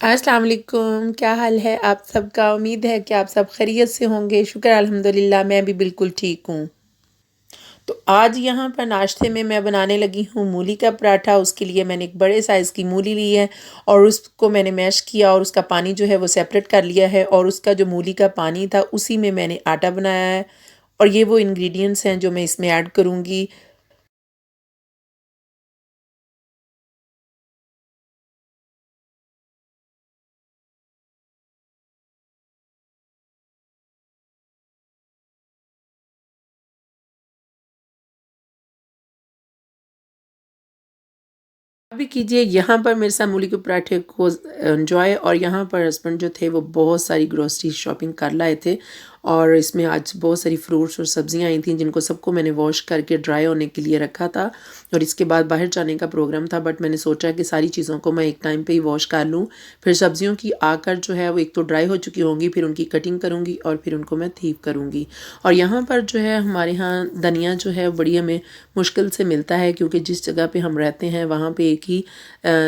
अस्सलाम वालेकुम, क्या हाल है आप सबका? उम्मीद है कि आप सब खैरियत से होंगे। शुक्र अल्हम्दुलिल्लाह मैं भी बिल्कुल ठीक हूँ। तो आज यहाँ पर नाश्ते में मैं बनाने लगी हूँ मूली का पराठा। उसके लिए मैंने एक बड़े साइज़ की मूली ली है और उसको मैंने मैश किया और उसका पानी जो है वो सेपरेट कर लिया है और उसका जो मूली का पानी था उसी में मैंने आटा बनाया है और ये वो इंग्रेडिएंट्स हैं जो मैं इसमें ऐड करूँगी। अभी कीजिए यहाँ पर मेरे साथ मूली के पराठे को एंजॉय और यहाँ पर हस्बैंड जो थे वो बहुत सारी ग्रोसरी शॉपिंग कर लाए थे और इसमें आज बहुत सारी फ्रूट्स और सब्जियां आई थी जिनको सबको मैंने वॉश करके ड्राई होने के लिए रखा था और इसके बाद बाहर जाने का प्रोग्राम था बट मैंने सोचा कि सारी चीज़ों को मैं एक टाइम पे ही वॉश कर लूँ। फिर सब्जियों की आकर जो है वो एक तो ड्राई हो चुकी होंगी, फिर उनकी कटिंग करूँगी और फिर उनको मैं थीव करूँगी। और यहाँ पर जो है हमारे यहाँ धनिया जो है बड़ी हमें मुश्किल से मिलता है क्योंकि जिस जगह पे हम रहते हैं वहाँ पे एक ही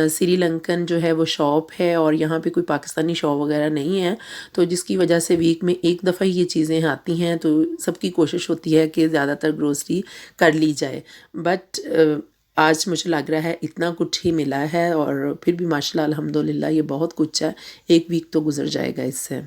श्रीलंकन जो है वो शॉप है और यहाँ पे कोई पाकिस्तानी शॉप वगैरह नहीं है। तो जिसकी वजह से वीक में एक दफ़ा ही ये चीज़ें आती हैं तो सबकी कोशिश होती है कि ज़्यादातर ग्रोसरी कर ली जाए। बट आज मुझे लग रहा है इतना कुछ ही मिला है और फिर भी माशाल्लाह अल्हम्दुलिल्लाह ये बहुत कुछ है। एक वीक तो गुजर जाएगा इससे।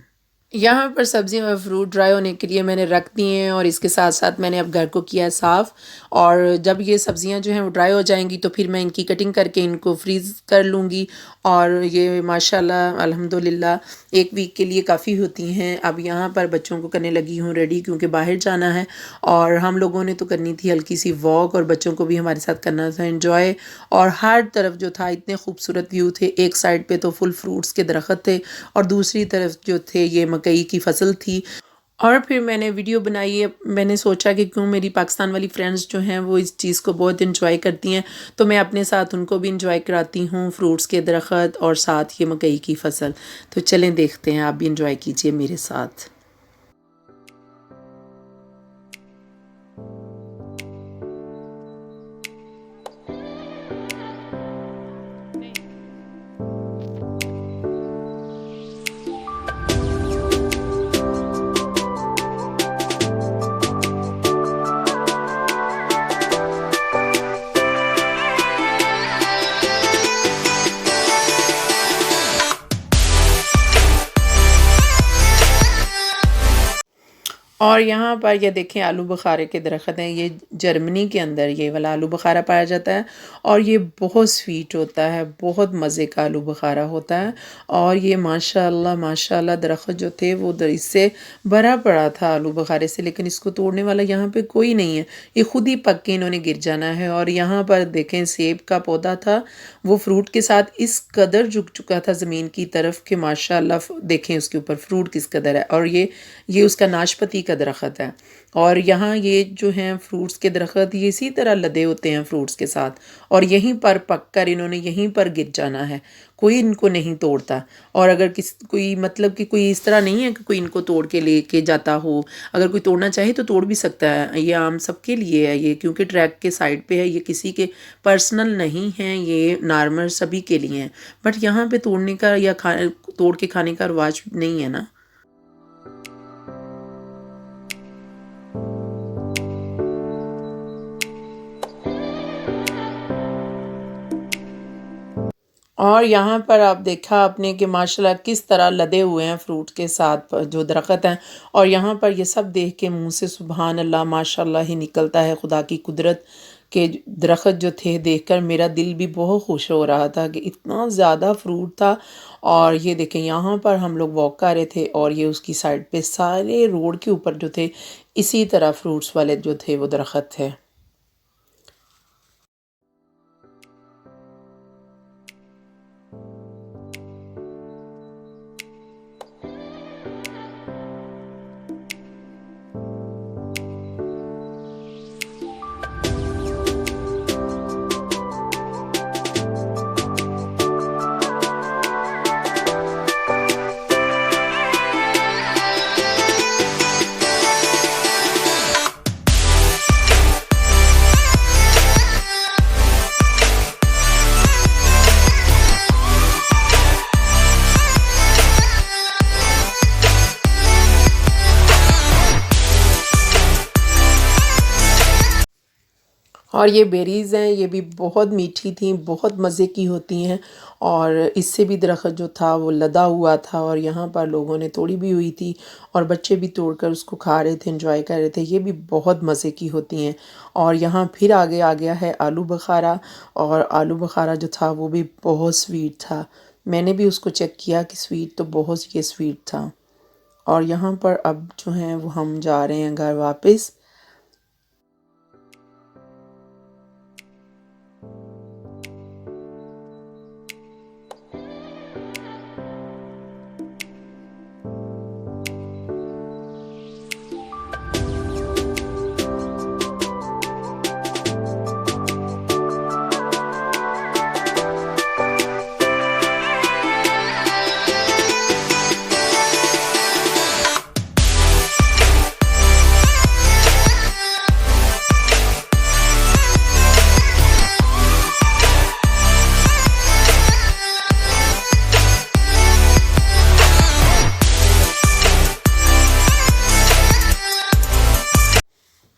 यहाँ पर सब्जियाँ और फ्रूट ड्राई होने के लिए मैंने रख दिए हैं और इसके साथ साथ मैंने अब घर को किया है साफ़। और जब ये सब्जियाँ जो हैं वो ड्राई हो जाएंगी तो फिर मैं इनकी कटिंग करके इनको फ्रीज़ कर लूँगी और ये माशाल्लाह अल्हम्दुलिल्लाह एक वीक के लिए काफ़ी होती हैं। अब यहाँ पर बच्चों को करने लगी हूँ रेडी क्योंकि बाहर जाना है और हम लोगों ने तो करनी थी हल्की सी वॉक और बच्चों को भी हमारे साथ करना था एंजॉय। और हर तरफ जो था इतने खूबसूरत व्यू थे, एक साइड पे तो फुल फ्रूट्स के दरख्त थे और दूसरी तरफ जो थे ये मकई की फसल थी। और फिर मैंने वीडियो बनाई है। मैंने सोचा कि क्यों मेरी पाकिस्तान वाली फ्रेंड्स जो हैं वो इस चीज़ को बहुत इंजॉय करती हैं तो मैं अपने साथ उनको भी इंजॉय कराती हूँ, फ्रूट्स के दरख्त और साथ ये मकई की फसल। तो चलें देखते हैं, आप भी इंजॉय कीजिए मेरे साथ। और यहाँ पर ये देखें आलू बुखारे के दरख्त हैं। ये जर्मनी के अंदर ये वाला आलू बुखारा पाया जाता है और ये बहुत स्वीट होता है, बहुत मज़े का आलू बुखारा होता है। और ये माशाल्लाह माशाल्लाह दरख्त जो थे वो इससे भरा पड़ा था आलू बुखारे से, लेकिन इसको तोड़ने वाला यहाँ पे कोई नहीं है। ये खुद ही पक के इन्होंने गिर जाना है। और यहाँ पर देखें सेब का पौधा था, वो फ्रूट के साथ इस कदर झुक चुका था ज़मीन की तरफ कि माशाल्लाह देखें उसके ऊपर फ्रूट किस कदर है। और ये उसका नाशपती का दरख्त है। और यहाँ ये जो हैं फ्रूट्स के दरख्त ये इसी तरह लदे होते हैं फ्रूट्स के साथ और यहीं पर पक कर इन्होंने यहीं पर गिर जाना है, कोई इनको नहीं तोड़ता। और अगर कोई मतलब कि कोई इस तरह नहीं है कि कोई इनको तोड़ के लेके जाता हो। अगर कोई तोड़ना चाहे तो तोड़ भी सकता है, ये आम सबके लिए है ये, क्योंकि ट्रैक के साइड पे है, ये किसी के पर्सनल नहीं है, ये नॉर्मल सभी के लिए हैं। बट यहाँ पे तोड़ने का या तोड़ के खाने का रिवाज नहीं है ना। और यहाँ पर आप देखा आपने कि माशाल्लाह किस तरह लदे हुए हैं फ्रूट के साथ जो दरख्त हैं। और यहाँ पर ये सब देख के मुंह से सुबहान अल्लाह माशाल्लाह ही निकलता है। खुदा की कुदरत के दरख्त जो थे देखकर मेरा दिल भी बहुत खुश हो रहा था कि इतना ज़्यादा फ्रूट था। और ये देखें यहाँ पर हम लोग वॉक कर रहे थे और ये उसकी साइड पे सारे रोड के ऊपर जो थे इसी तरह फ्रूट्स वाले जो थे वो दरख्त थे। और ये बेरीज़ हैं, ये भी बहुत मीठी थी, बहुत मज़े की होती हैं। और इससे भी दरख्त जो था वो लदा हुआ था और यहाँ पर लोगों ने तोड़ी भी हुई थी और बच्चे भी तोड़कर उसको खा रहे थे, एंजॉय कर रहे थे। ये भी बहुत मज़े की होती हैं। और यहाँ फिर आगे आ गया है आलू बुखारा। और आलू बुखारा जो था वो भी बहुत स्वीट था। मैंने भी उसको चेक किया कि स्वीट तो बहुत ये स्वीट था। और यहाँ पर अब जो हैं वो हम जा रहे हैं घर वापस।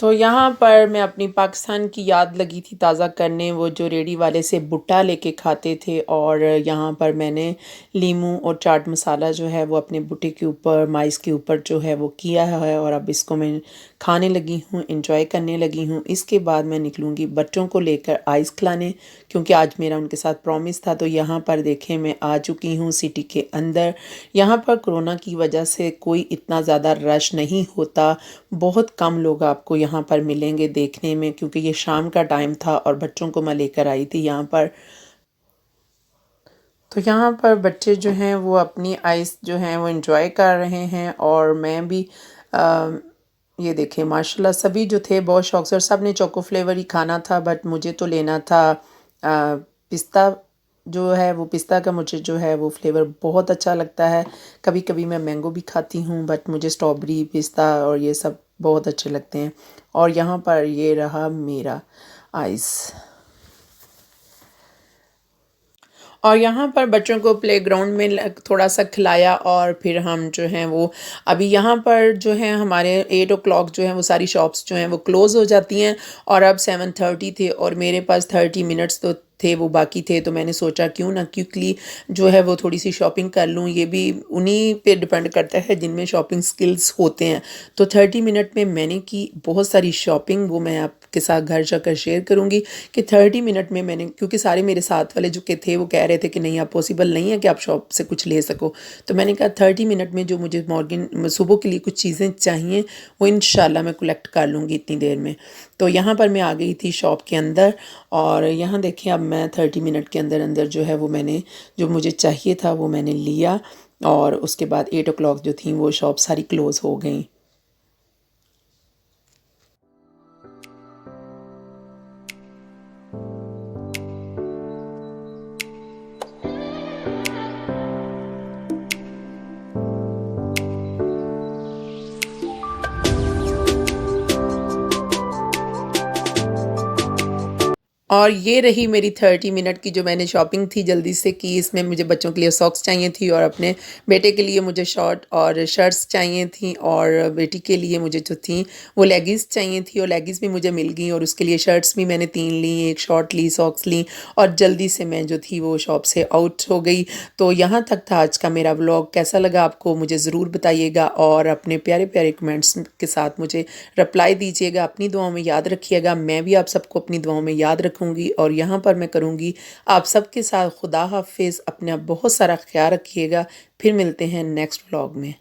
तो यहाँ पर मैं अपनी पाकिस्तान की याद लगी थी ताज़ा करने, वो जो रेडी वाले से भुट्टा लेके खाते थे। और यहाँ पर मैंने लीमू और चाट मसाला जो है वो अपने भुट्टे के ऊपर, माइस के ऊपर जो है वो किया है और अब इसको मैं खाने लगी हूँ, एंजॉय करने लगी हूँ। इसके बाद मैं निकलूँगी बच्चों को लेकर आइस खिलाने, क्योंकि आज मेरा उनके साथ प्रॉमिस था। तो यहाँ पर देखें मैं आ चुकी हूँ सिटी के अंदर। यहाँ पर कोरोना की वजह से कोई इतना ज़्यादा रश नहीं होता, बहुत कम लोग आपको यहाँ पर मिलेंगे देखने में, क्योंकि ये शाम का टाइम था और बच्चों को मैं लेकर आई थी यहाँ पर। तो यहाँ पर बच्चे जो हैं वो अपनी आइस जो हैं वो एंजॉय कर रहे हैं और मैं भी अ, ये देखें माशाल्लाह सभी जो थे बहुत शौक से, और सब ने चोको फ्लेवर ही खाना था, बट मुझे तो लेना था पिस्ता जो है वो, पिस्ता का मुझे जो है वो फ्लेवर बहुत अच्छा लगता है। कभी कभी मैं मैंगो भी खाती हूँ, बट मुझे स्ट्रॉबेरी, पिस्ता और ये सब बहुत अच्छे लगते हैं। और यहाँ पर ये रहा मेरा आइस। और यहाँ पर बच्चों को प्लेग्राउंड में थोड़ा सा खिलाया और फिर हम जो हैं वो अभी यहाँ पर जो है हमारे 8 o'clock जो है वो सारी शॉप्स जो हैं वो क्लोज़ हो जाती हैं। और अब 7:30 थे और मेरे पास 30 मिनट्स तो थे वो बाकी थे, तो मैंने सोचा क्यों ना क्विकली जो है वो थोड़ी सी शॉपिंग कर लूँ। ये भी उन्हीं पे डिपेंड करता है जिनमें शॉपिंग स्किल्स होते हैं। तो 30 मिनट में मैंने की बहुत सारी शॉपिंग, वो मैं आपके साथ घर जाकर शेयर करूँगी कि 30 मिनट में मैंने, क्योंकि सारे मेरे साथ वाले जो के थे वो कह रहे थे कि नहीं आप पॉसिबल नहीं है कि आप शॉप से कुछ ले सको। तो मैंने कहा 30 मिनट में जो मुझे मॉर्निंग सुबह के लिए कुछ चीज़ें चाहिए वो इंशाल्लाह मैं कलेक्ट कर लूँगी इतनी देर में। तो यहाँ पर मैं आ गई थी शॉप के अंदर और यहाँ देखें अब मैं 30 मिनट के अंदर अंदर जो है वो मैंने जो मुझे चाहिए था वो मैंने लिया। और उसके बाद 8 o'clock जो थी वो शॉप सारी क्लोज़ हो गई। और ये रही मेरी 30 मिनट की जो मैंने शॉपिंग थी जल्दी से की। इसमें मुझे बच्चों के लिए सॉक्स चाहिए थी और अपने बेटे के लिए मुझे शॉर्ट और शर्ट्स चाहिए थी और बेटी के लिए मुझे जो थी वो लेगिंग्स चाहिए थी और लेगिंग्स भी मुझे मिल गई और उसके लिए शर्ट्स भी मैंने 3 ली, एक शॉर्ट ली, सॉक्स ली और जल्दी से मैं जो थी वो शॉप से आउट हो गई। तो यहाँ तक था आज का मेरा व्लॉग। कैसा लगा आपको मुझे ज़रूर बताइएगा और अपने प्यारे प्यारे कमेंट्स के साथ मुझे रिप्लाई दीजिएगा। अपनी दुआओं में याद रखिएगा, मैं भी आप सबको अपनी दुआओं में याद रखूँगी। और यहाँ पर मैं करूँगी आप सबके साथ खुदा हाफिज़। अपना बहुत सारा ख्याल रखिएगा। फिर मिलते हैं नेक्स्ट व्लॉग में।